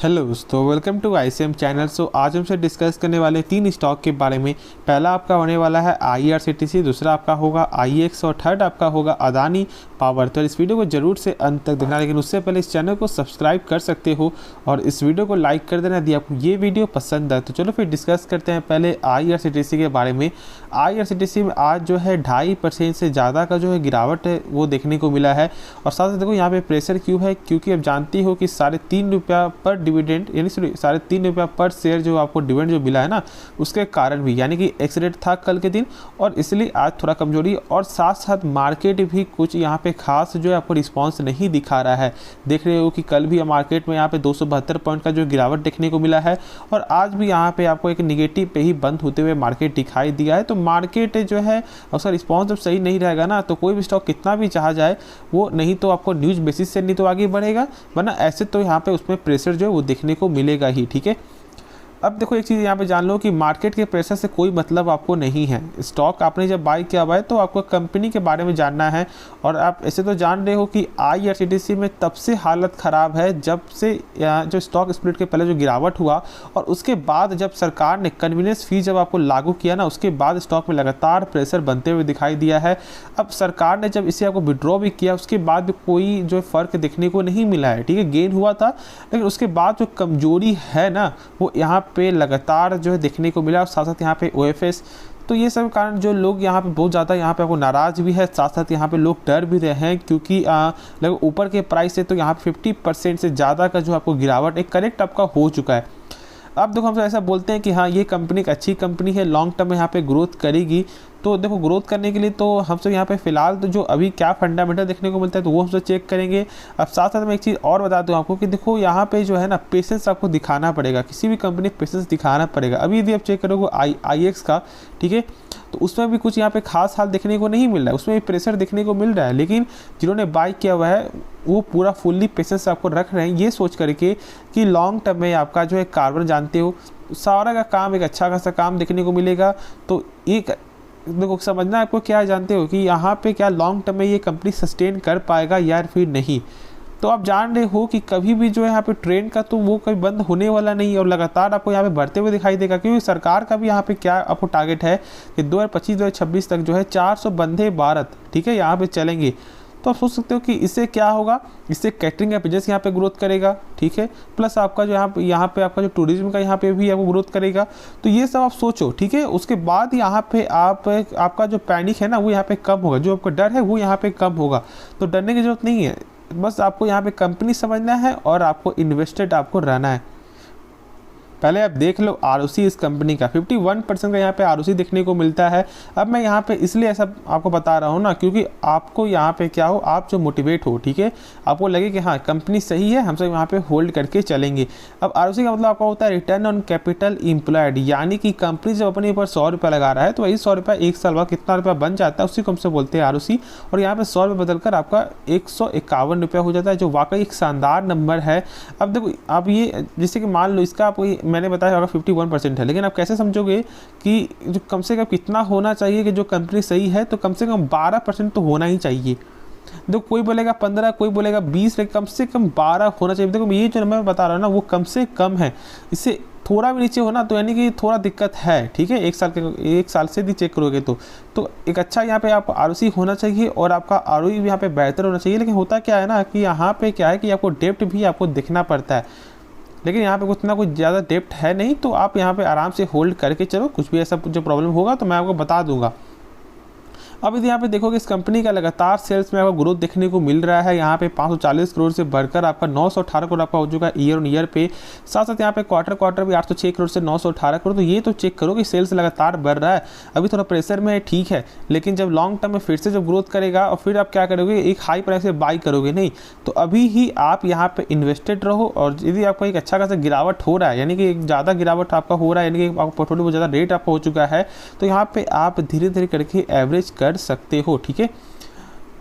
Hello दोस्तों, welcome to ICM channel. आज हमसे डिस्कस करने वाले 3 स्टॉक के बारे में। पहला आपका होने वाला है IRCTC, दूसरा आपका होगा IEX और थर्ड आपका होगा अदानी पावर। तो इस वीडियो को जरूर से अंत तक देखना, लेकिन उससे पहले इस चैनल को सब्सक्राइब कर सकते हो और इस वीडियो को लाइक कर देना यदि आपको ये वीडियो पसंद है। तो चलो फिर डिस्कस करते हैं पहले IRCTC के बारे में। IRCTC में आज जो है 2.5% से ज़्यादा का जो है गिरावट है वो देखने को मिला है। और साथ ही देखो यहाँ पे प्रेशर क्यों है, क्योंकि अब जानती हो कि ₹3.5 पर डिविडेंड यानी ₹3.5 पर शेयर जो आपको डिविडेंड जो मिला है ना, उसके कारण भी यानी कि एक्सीडेंट था कल के दिन और इसलिए आज थोड़ा कमजोरी। और साथ साथ मार्केट भी कुछ यहाँ पे खास जो है आपको रिस्पांस नहीं दिखा रहा है। देख रहे हो कि कल भी मार्केट में यहाँ पे 272 पॉइंट का जो गिरावट देखने को मिला है और आज भी यहाँ पे आपको एक निगेटिव पे ही बंद होते हुए मार्केट दिखाई दिया है। तो मार्केट जो है उसका रिस्पॉन्स जब सही नहीं रहेगा ना, तो कोई भी स्टॉक कितना भी चाहा जाए वो नहीं तो आपको न्यूज़ बेसिस से नहीं तो आगे बढ़ेगा, वरना ऐसे तो यहाँ पे उसमें प्रेशर जो है वो देखने को मिलेगा ही। ठीक है, अब देखो एक चीज़ यहाँ पे जान लो कि मार्केट के प्रेशर से कोई मतलब आपको नहीं है। स्टॉक आपने जब बाई किया हुआ है तो आपको कंपनी के बारे में जानना है। और आप ऐसे तो जान रहे हो कि IRCTC में तब से हालत ख़राब है जब से जो स्टॉक स्प्लिट के पहले जो गिरावट हुआ और उसके बाद जब सरकार ने कन्वीनियंस फी जब आपको लागू किया ना, उसके बाद स्टॉक में लगातार प्रेशर बनते हुए दिखाई दिया है। अब सरकार ने जब इसे आपको विड्रॉ भी किया उसके बाद भी कोई जो फ़र्क देखने को नहीं मिला है। ठीक है, गेन हुआ था, लेकिन उसके बाद जो कमजोरी है ना वो यहाँ पे लगातार जो है देखने को मिला। और साथ साथ यहाँ पे OFS, तो ये सब कारण जो लोग यहाँ पे बहुत ज़्यादा यहाँ पे आपको नाराज़ भी है, साथ साथ यहाँ पे लोग डर भी रहे हैं क्योंकि लगभग ऊपर के प्राइस से तो यहाँ पे 50% से ज़्यादा का जो आपको गिरावट एक करेक्ट आपका हो चुका है। अब देखो हम ऐसा बोलते हैं कि हाँ ये कंपनी एक अच्छी कंपनी है, लॉन्ग टर्म में यहाँ पे ग्रोथ करेगी। तो देखो ग्रोथ करने के लिए तो हम सब यहाँ पे फिलहाल तो जो अभी क्या फंडामेंटल देखने को मिलता है तो वो हम सब चेक करेंगे। अब साथ साथ मैं एक चीज़ और बता दूँ आपको कि देखो यहाँ पे जो है ना पेशेंस आपको दिखाना पड़ेगा, किसी भी कंपनी पेशेंस दिखाना पड़ेगा। अभी यदि आप चेक करोगे IEX का, ठीक है, तो उसमें भी कुछ यहाँ पे खास हाल देखने को नहीं मिल रहा है, उसमें भी प्रेशर देखने को मिल रहा है। लेकिन जिन्होंने बाई किया हुआ है वो पूरा फुल्ली पेशेंस आपको रख रहे हैं, ये सोच करके कि लॉन्ग टर्म में आपका जो है कार्बन जानते हो सारा का काम एक अच्छा खासा काम देखने को मिलेगा। तो एक देखो समझना आपको क्या जानते हो कि यहाँ पे क्या लॉन्ग टर्म में ये कंपनी सस्टेन कर पाएगा या फिर नहीं। तो आप जान रहे हो कि कभी भी जो है यहाँ पे ट्रेंड का तो वो कभी बंद होने वाला नहीं है और लगातार आपको यहाँ पे बढ़ते हुए दिखाई देगा, क्योंकि सरकार का भी यहाँ पे क्या आपको टारगेट है कि 2025-2026 तक जो है 400 वंदे भारत, ठीक है, यहाँ पे चलेंगे। तो आप सोच सकते हो कि इससे क्या होगा, इससे कैटरिंग का बिजनेस यहाँ पे ग्रोथ करेगा, ठीक है, प्लस आपका जो यहाँ पे आपका जो टूरिज्म का यहाँ पे भी आपको ग्रोथ करेगा। तो ये सब आप सोचो, ठीक है। उसके बाद यहाँ पे आपका जो पैनिक है ना वो यहाँ पे कम होगा, जो आपका डर है वो यहाँ पे कम होगा। तो डरने की जरूरत नहीं है, बस आपको यहाँ पे कंपनी समझना है और आपको इन्वेस्टेड आपको रहना है। पहले आप देख लो ROC इस कंपनी का 51% का यहाँ पे ROC देखने को मिलता है। अब मैं यहाँ पे इसलिए ऐसा आपको बता रहा हूँ ना, क्योंकि आपको यहाँ पे क्या हो, आप जो मोटिवेट हो, ठीक है, आपको लगे कि हाँ कंपनी सही है, हम सब यहाँ पे होल्ड करके चलेंगे। अब ROC का मतलब आपका होता है रिटर्न ऑन कैपिटल इम्प्लॉयड, यानी कि कंपनी जब अपने ऊपर 100 रुपये लगा रहा है तो वही 100 रुपये एक साल बाद कितना रुपया बन जाता है उसी को हमसे बोलते हैं ROC। और यहाँ पे 100 रुपये बदलकर आपका 151 रुपया हो जाता है, जो वाकई एक शानदार नंबर है। अब देखो अब ये जैसे कि मान लो इसका आपको मैंने बताया होगा 51% है, लेकिन आप कैसे समझोगे कि जो कम से कम कितना होना चाहिए कि जो कंपनी सही है, तो कम से कम 12% तो होना ही चाहिए। देखो कोई बोलेगा 15, कोई बोलेगा 20, लेकिन कम से कम 12 होना चाहिए। देखो ये जो नंबर मैं बता रहा हूँ ना वो कम से कम है, इससे थोड़ा भी नीचे होना तो यानी कि थोड़ा दिक्कत है, ठीक है। एक साल से भी चेक करोगे तो एक अच्छा यहाँ पे आपको ROC होना चाहिए और आपका ROE भी यहाँ पे बेहतर होना चाहिए। लेकिन होता क्या है ना कि यहाँ पे क्या है कि आपको डेप्ट भी आपको देखना पड़ता है, लेकिन यहाँ पे उतना कुछ ज़्यादा डेप्ट है नहीं, तो आप यहाँ पे आराम से होल्ड करके चलो। कुछ भी ऐसा जो प्रॉब्लम होगा तो मैं आपको बता दूंगा। अब यदि यहाँ पे देखोगे इस कंपनी का लगातार सेल्स में आपको ग्रोथ देखने को मिल रहा है। यहाँ पे 540 करोड़ से बढ़कर आपका 918 करोड़ आपका हो चुका है ईयर ऑन ईयर पे। साथ साथ यहाँ पे क्वार्टर भी 806 करोड़ से 918 करोड़। तो ये तो चेक करो कि सेल्स लगातार बढ़ रहा है। अभी थोड़ा प्रेशर में है, ठीक है, लेकिन जब लॉन्ग टर्म में फिर से जब ग्रोथ करेगा और फिर आप क्या करोगे, एक हाई प्राइस से बाई करोगे नहीं, तो अभी ही आप यहाँ पे इन्वेस्टेड रहो। और यदि आपका एक अच्छा खासा गिरावट हो रहा है, यानी कि एक ज़्यादा गिरावट आपका हो रहा है, यानी कि आपका पोर्टफोलियो बहुत ज़्यादा रेट आपका हो चुका है, तो यहाँ पे आप धीरे धीरे करके एवरेज कर सकते हो, ठीक है।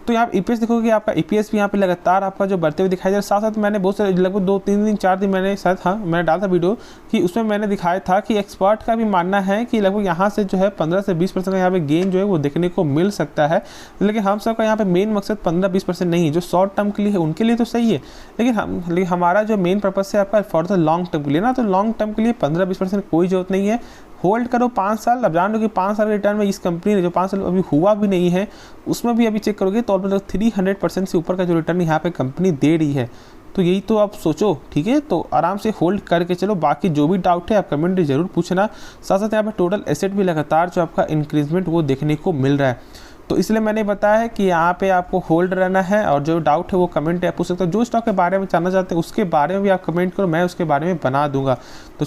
तो यहाँ ईपीएस देखोगे आपका ईपीएस भी यहाँ पे लगातार आपका जो बढ़ते हुए दिखाई दे रहा है। साथ साथ मैंने बहुत सारे लगभग 2-3 दिन 4 दिन मैंने शायद मैंने डाला था वीडियो कि उसमें मैंने दिखाया था कि एक्सपर्ट का भी मानना है कि लगभग यहाँ से जो है 15 से 20% का यहाँ पे गेन जो है वो देखने को मिल सकता है। लेकिन हम सबका यहाँ पे मेन मकसद 15-20% नहीं है, जो शॉर्ट टर्म के लिए है उनके लिए तो सही है, लेकिन हमारा जो मेन पर्पस है आपका फॉर द लॉन्ग टर्म के लिए ना, तो लॉन्ग टर्म के लिए 15-20% कोई जरूरत नहीं है। होल्ड करो 5 साल। अब जान लो कि 5 साल के रिटर्न में इस कंपनी ने जो 5 साल अभी हुआ भी नहीं है उसमें भी अभी चेक करोगे तो ऑलमोस्ट 300% से ऊपर का जो रिटर्न यहाँ पे कंपनी दे रही है। तो यही तो आप सोचो, ठीक है। तो आराम से होल्ड करके चलो, बाकी जो भी डाउट है आप कमेंट में जरूर पूछना। साथ साथ यहाँ पे टोटल एसेट भी लगातार जो आपका इंक्रीजमेंट वो देखने को मिल रहा है, तो इसलिए मैंने बताया है कि यहाँ पे आपको होल्ड रहना है। और जो डाउट है वो कमेंट आप पूछ सकते हो, जो स्टॉक के बारे में जानना चाहते हैं उसके बारे में भी आप कमेंट करो, मैं उसके बारे में बना दूंगा। तो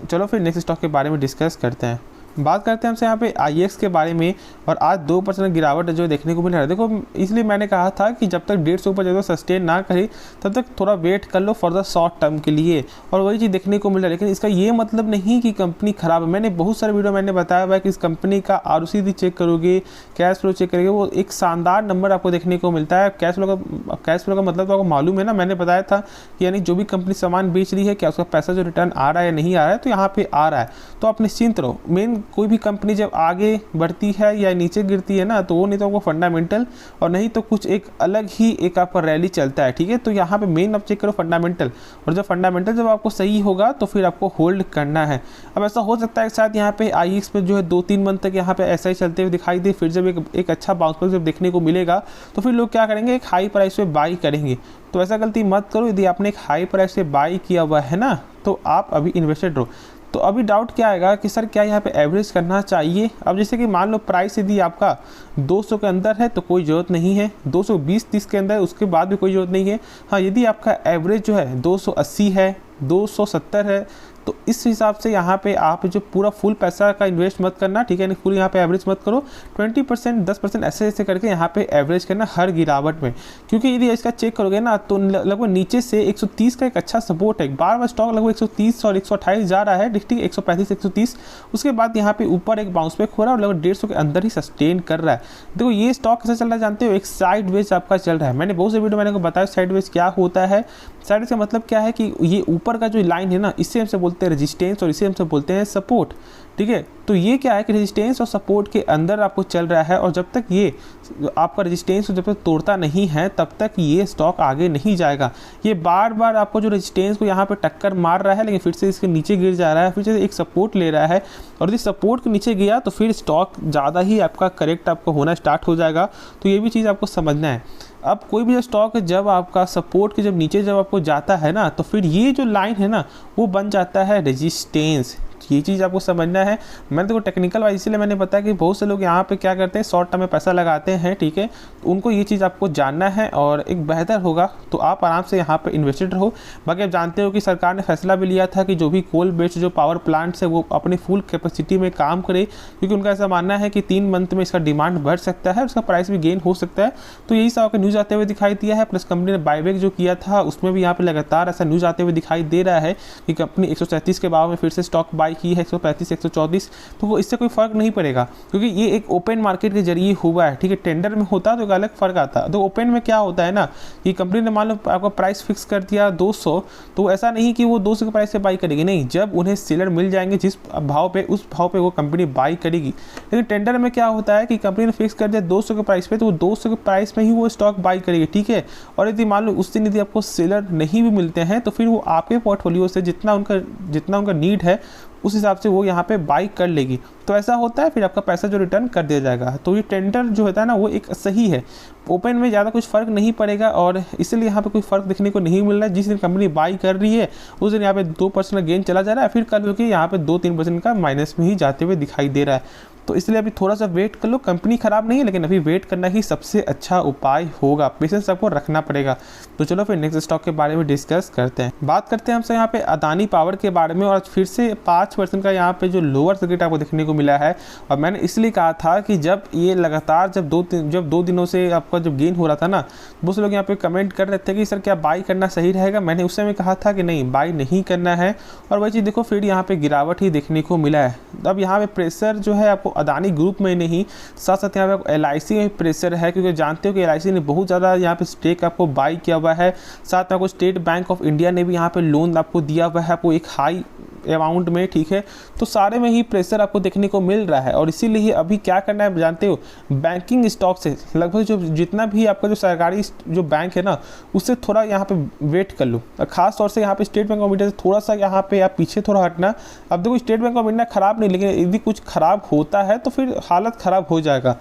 चलो फिर नेक्स्ट स्टॉक के बारे में डिस्कस करते हैं। बात करते हैं हमसे यहाँ पे IEX के बारे में, और आज 2% गिरावट जो देखने को मिल रहा है। देखो इसलिए मैंने कहा था कि जब तक 150 ऊपर जब तक सस्टेन ना करे तब तक थोड़ा वेट कर लो फॉर द शॉर्ट टर्म के लिए, और वही चीज़ देखने को मिल रहा है। लेकिन इसका ये मतलब नहीं कि कंपनी खराब है। मैंने बहुत सारे वीडियो मैंने बताया हुआ है कि इस कंपनी का ROC चेक करोगे, कैश फ्लो चेक करोगे, वो एक शानदार नंबर आपको देखने को मिलता है। कैश फ्लो का मतलब तो आपको मालूम है ना, मैंने बताया था कि यानी जो भी कंपनी सामान बेच रही है क्या उसका पैसा जो रिटर्न आ रहा है या नहीं आ रहा है, तो यहाँ पे आ रहा है तो आप निश्चिंत रहो। मेन कोई भी कंपनी जब आगे बढ़ती है या नीचे गिरती है ना, तो वो नहीं तो आपको फंडामेंटल और नहीं तो कुछ एक अलग ही एक आपका रैली चलता है, ठीक है। तो यहाँ पे मेन आप चेक करो फंडामेंटल, और जब फंडामेंटल जब आपको सही होगा तो फिर आपको होल्ड करना है। अब ऐसा हो सकता है शायद यहाँ पे IEX पे जो है 2-3 मंथ तक यहाँ पे ऐसा ही चलते हुए दिखाई दे, फिर जब एक अच्छा बाउंस बैक जब देखने को मिलेगा तो फिर लोग क्या करेंगे, एक हाई प्राइस पे बाई करेंगे। तो ऐसा गलती मत करो, यदि आपने एक हाई प्राइस पे बाई किया हुआ है ना तो आप अभी इन्वेस्टेड रहो। तो अभी डाउट क्या आएगा कि सर क्या यहाँ पे एवरेज करना चाहिए। अब जैसे कि मान लो प्राइस यदि आपका 200 के अंदर है तो कोई ज़रूरत नहीं है, 220-30 के अंदर उसके बाद भी कोई ज़रूरत नहीं है। हाँ, यदि आपका एवरेज जो है 280 है, 270 है, तो इस हिसाब से यहाँ पे आप जो पूरा फुल पैसा का इन्वेस्ट मत करना, ठीक है। फुल यहाँ पे एवरेज मत करो, 20% 10% ऐसे ऐसे करके यहाँ पे एवरेज करना हर गिरावट में। क्योंकि यदि इसका चेक करोगे ना तो लगभग नीचे से 130 का एक अच्छा सपोर्ट है। बार बार स्टॉक लगभग 130 और 128 जा रहा है, ठीक है, 135 130, उसके बाद यहाँ पे ऊपर एक बाउंस बैक हो रहा है और लगभग 150 के अंदर ही सस्टेन कर रहा है। देखो ये स्टॉक कैसे चल रहा है जानते हो, एक साइड वेज आपका चल रहा है। मैंने बहुत से वीडियो मैंने बताया साइड वेज क्या होता है। साइड वेज का मतलब क्या है कि ये ऊपर का जो लाइन है ना, इससे हमसे बोलते हैं रेजिस्टेंस और इसे हमसे बोलते हैं सपोर्ट, ठीक है। तो ये क्या है कि रेजिस्टेंस और सपोर्ट के अंदर आपको चल रहा है, और जब तक ये आपका रेजिस्टेंस जब तक तोड़ता नहीं है तब तक ये स्टॉक आगे नहीं जाएगा। ये बार बार आपको जो रेजिस्टेंस को यहाँ पे टक्कर मार रहा है, लेकिन फिर से इसके नीचे गिर जा रहा है, फिर से एक सपोर्ट ले रहा है, और यदि सपोर्ट के नीचे गया तो फिर स्टॉक ज़्यादा ही आपका करेक्ट आपको होना स्टार्ट हो जाएगा। तो ये भी चीज़ आपको समझना है। अब कोई भी स्टॉक जब आपका सपोर्ट के जब नीचे जब आपको जाता है ना, तो फिर ये जो लाइन है ना वो बन जाता है रेजिस्टेंस। ये चीज़ आपको समझना है। मैंने तो टेक्निकल वाइज इसलिए मैंने बताया कि बहुत से लोग यहाँ पे क्या करते हैं, शॉर्ट टर्म में पैसा लगाते हैं, ठीक है। तो उनको ये चीज़ आपको जानना है और एक बेहतर होगा तो आप आराम से यहाँ पे इन्वेस्टेड रहो। बाकी आप जानते हो कि सरकार ने फैसला भी लिया था कि जो भी कोल बेस्ड जो पावर प्लांट्स है वो अपनी फुल कैपेसिटी में काम करे, क्योंकि उनका ऐसा मानना है कि 3 मंथ में इसका डिमांड बढ़ सकता है, उसका प्राइस भी गेन हो सकता है। तो यही सब आपको न्यूज़ आते हुए दिखाई दिया है। प्लस कंपनी ने बायबैक जो किया था उसमें भी यहाँ पे लगातार ऐसा न्यूज़ आते हुए दिखाई दे रहा है कि कंपनी 137 के भाव में फिर से स्टॉक बाई की है, 135 134। तो वो इससे कोई फर्क नहीं पड़ेगा, क्योंकि ये एक ओपन मार्केट के जरिए हुआ है, ठीक है। टेंडर में होता तो एक अलग फर्क आता। तो ओपन में क्या होता है ना कि कंपनी ने मान लो आपका प्राइस फिक्स कर दिया 200, तो ऐसा नहीं कि वो 200 के प्राइस से बाई करेगी, नहीं। जब उन्हें सेलर मिल जाएंगे जिस भाव पे, उस भाव पे वो कंपनी बाई करेगी। लेकिन टेंडर में क्या होता है कि कंपनी ने फिक्स कर दिया 200 के प्राइस पे, तो वो 200 के प्राइस में ही वो स्टॉक बाई करेगी, ठीक है। और यदि मान लो उस दिन यदि आपको सेलर नहीं भी मिलते हैं तो फिर वो आपके पोर्टफोलियो से जितना उनका नीड है उस हिसाब से वो यहाँ पे बाई कर लेगी। तो ऐसा होता है, फिर आपका पैसा जो रिटर्न कर दिया जाएगा। तो ये टेंडर जो होता है ना वो एक सही है। ओपन में ज़्यादा कुछ फ़र्क नहीं पड़ेगा, और इसलिए यहाँ पे कोई फ़र्क देखने को नहीं मिल रहा है। जिस दिन कंपनी बाई कर रही है उस दिन यहाँ पे 2% का गेन चला जा रहा है, फिर कल होकर यहाँ पे 2-3% का माइनस में ही जाते हुए दिखाई दे रहा है। तो इसलिए अभी थोड़ा सा वेट कर लो। कंपनी खराब नहीं है, लेकिन अभी वेट करना ही सबसे अच्छा उपाय होगा। पेशेंस आपको रखना पड़ेगा। तो चलो फिर नेक्स्ट स्टॉक के बारे में डिस्कस करते हैं। बात करते हैं हमसे यहाँ पे अदानी पावर के बारे में, और फिर से 5% का यहाँ पे जो लोअर सर्किट आपको देखने को मिला है। और मैंने इसलिए कहा था कि जब ये लगातार जब दो दिनों से आपका जब गेन हो रहा था ना, बहुत से लोग यहाँ पे कमेंट कर रहे थे कि सर क्या बाई करना सही रहेगा। मैंने उस समय कहा था कि नहीं, बाई नहीं करना है। और वही चीज़ देखो फिर यहाँ पे गिरावट ही देखने को मिला है। अब यहाँ पे प्रेशर जो है आपको अदानी ग्रुप में नहीं, साथ साथ यहाँ पे LIC में प्रेशर है, क्योंकि जानते हो कि LIC ने बहुत ज़्यादा यहाँ पे स्टेक आपको बाई किया हुआ है। साथ में आपको स्टेट बैंक ऑफ इंडिया ने भी यहाँ पे लोन आपको दिया हुआ है आपको एक हाई अमाउंट में, ठीक है। तो सारे में ही प्रेशर आपको देखने को मिल रहा है, और इसीलिए अभी क्या करना है जानते हो, बैंकिंग स्टॉक से लगभग जो जितना भी आपका जो सरकारी जो बैंक है ना, उससे थोड़ा यहाँ पे वेट कर लो। खास तौर से यहाँ पे स्टेट बैंक ऑफ इंडिया से थोड़ा सा यहाँ पे आप पीछे थोड़ा हटना। अब देखो स्टेट बैंक ऑफ इंडिया खराब नहीं, लेकिन यदि कुछ खराब होता है तो फिर हालत खराब हो जाएगा।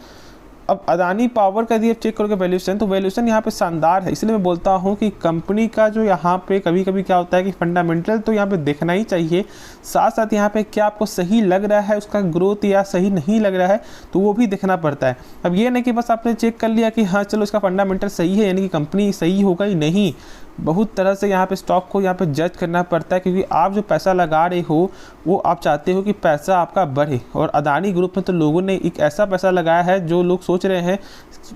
अब अदानी पावर का यदि आप चेक करोगे वैल्यूएशन, तो वैल्यूएशन यहाँ पे शानदार है। इसलिए मैं बोलता हूँ कि कंपनी का जो यहाँ पे कभी कभी क्या होता है कि फंडामेंटल तो यहाँ पे देखना ही चाहिए, साथ साथ यहाँ पे क्या आपको सही लग रहा है उसका ग्रोथ या सही नहीं लग रहा है तो वो भी देखना पड़ता है। अब ये नहीं कि बस आपने चेक कर लिया कि हाँ चलो इसका फंडामेंटल सही है यानी कि कंपनी सही होगा ही, नहीं। बहुत तरह से यहाँ पे स्टॉक को यहाँ पे जज करना पड़ता है, क्योंकि आप जो पैसा लगा रहे हो वो आप चाहते हो कि पैसा आपका बढ़े। और अदानी ग्रुप में तो लोगों ने एक ऐसा पैसा लगाया है जो लोग सोच रहे हैं,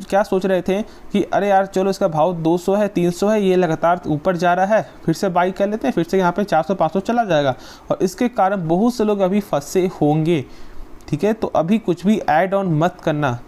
क्या सोच रहे थे कि अरे यार चलो इसका भाव 200 है 300 है, ये लगातार ऊपर जा रहा है, फिर से बाई कर लेते हैं, फिर से यहाँ पे 400-500 चला जाएगा। और इसके कारण बहुत से लोग अभी फंसे होंगे, ठीक है। तो अभी कुछ भी ऐड ऑन मत करना,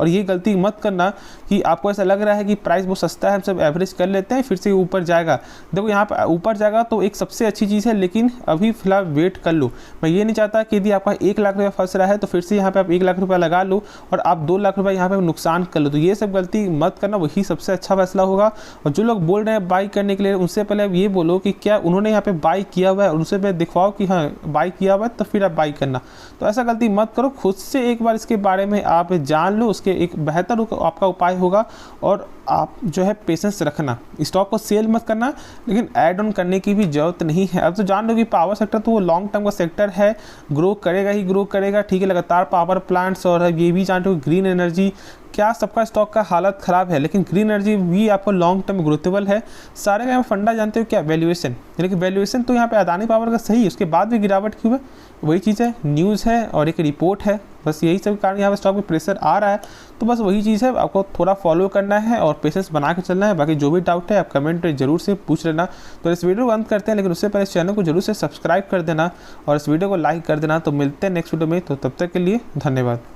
और ये गलती मत करना कि आपको ऐसा लग रहा है कि प्राइस बहुत सस्ता है, हम सब एवरेज कर लेते हैं फिर से ऊपर जाएगा। देखो यहाँ पर ऊपर जाएगा तो एक सबसे अच्छी चीज़ है, लेकिन अभी फिलहाल वेट कर लो। मैं ये नहीं चाहता कि यदि आपका 1 लाख रुपया फंस रहा है तो फिर से यहाँ पे आप 1 लाख रुपया लगा लो और आप 2 लाख रुपया यहाँ पे नुकसान कर लो। तो ये सब गलती मत करना, वही सबसे अच्छा फैसला होगा। और जो लोग बोल रहे हैं बाई करने के लिए, उनसे पहले आप ये बोलो कि क्या उन्होंने यहाँ पे बाई किया हुआ है, उनसे पहले दिखवाओ कि हाँ बाई किया हुआ है, तो फिर आप बाई करना। तो ऐसा गलती मत करो, खुद से एक बार इसके बारे में आप जान लो, उसके एक बेहतर आपका उपाय होगा। और आप जो है पेशेंस रखना, स्टॉक को सेल मत करना, लेकिन ऐड ऑन करने की भी जरूरत नहीं है। अब तो जान लो कि पावर सेक्टर तो वो लॉन्ग टर्म का सेक्टर है, ग्रो करेगा ही ग्रो करेगा, ठीक है। लगातार पावर प्लांट्स और ये भी जानते हो ग्रीन एनर्जी, क्या सबका स्टॉक का हालत ख़राब है, लेकिन ग्रीन एनर्जी भी आपको लॉन्ग टर्म ग्रोथेबल है। सारे का फंडा जानते हो क्या, वैल्यूएशन, यानी कि वैल्यूएशन तो यहाँ पे अदानी पावर का सही है, उसके बाद भी गिरावट क्यों है, वही चीज़ है, न्यूज़ है और एक रिपोर्ट है, बस यही सब कारण यहाँ पे स्टॉक में प्रेशर आ रहा है। तो बस वही चीज़ है, आपको थोड़ा फॉलो करना है और पेशेंस बना के चलना है। बाकी जो भी डाउट है आप कमेंट जरूर से पूछ लेना। तो इस वीडियो को अंत करते हैं, लेकिन उससे पहले इस चैनल को जरूर से सब्सक्राइब कर देना और इस वीडियो को लाइक कर देना। तो मिलते हैं नेक्स्ट वीडियो में, तो तब तक के लिए धन्यवाद।